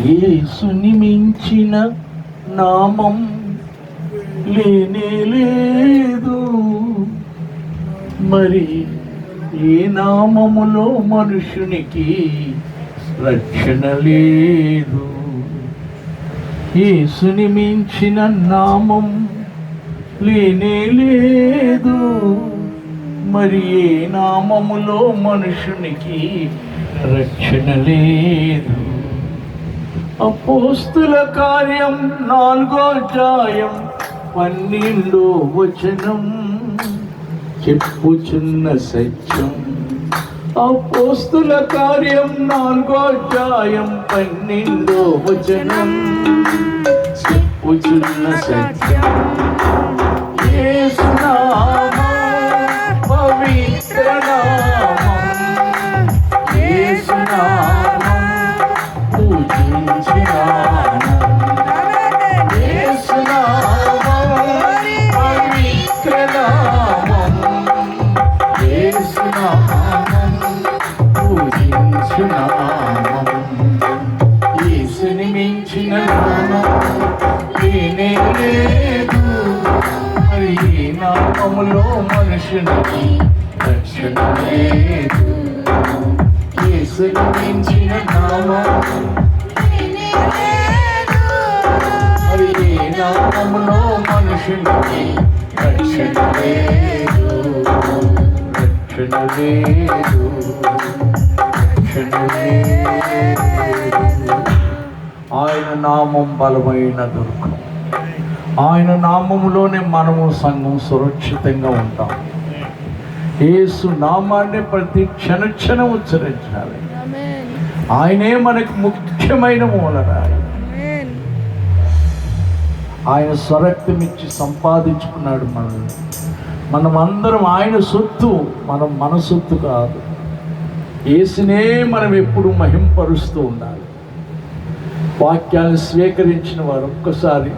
యేసుని మించిన నామం లేనే లేదు. మరి ఏ నామములో మనుషునికి రక్షణ లేదు. యేసుని మించిన నామం లేనే లేదు. మరి ఏ నామములో మనుషునికి రక్షణ లేదు. అపోస్తుల కార్యం 4వ అధ్యాయం 12వ వచనం చెప్పుచున్న సత్యం. అపోస్తుల కార్యం 4వ అధ్యాయం 12వ వచనం చెప్పుచున్న సత్యం. యేసు నామం పవిత్ర నామం. యేసు నామం పూజించిన యేసు నామం పవిత్ర నామం. యేసు నామం పూజించిన నామం. యేసుని మించిన నామం లేనే లేదు. మరి ఈ నామములో మనుషునికి రక్షణ లేదు. యేసుని మించిన నామం మరి ఈ నామములో మనుషునికి రక్షణ లేదు. రక్షణ లేదు. రక్షణ లేదు. ఆయన నామం బలమైన దుర్గం. ఆయన నామములోనే మనము సంఘం సురక్షితంగా ఉంటాం. యేసు నామాన్ని ప్రతి క్షణం ఉచ్చరించాలి. ఆయనే మనకు ముఖ్యమైన మూలరాయి. ఆయన స్వరక్తమిచ్చి సంపాదించుకున్నాడు మనల్ని. మనం అందరం ఆయన సొత్తు, మనం మన సొత్తు కాదు. యేసునే మనం ఎప్పుడు మహింపరుస్తూ ఉండాలి. వాక్యాన్ని స్వీకరించిన వారు ఒక్కసారి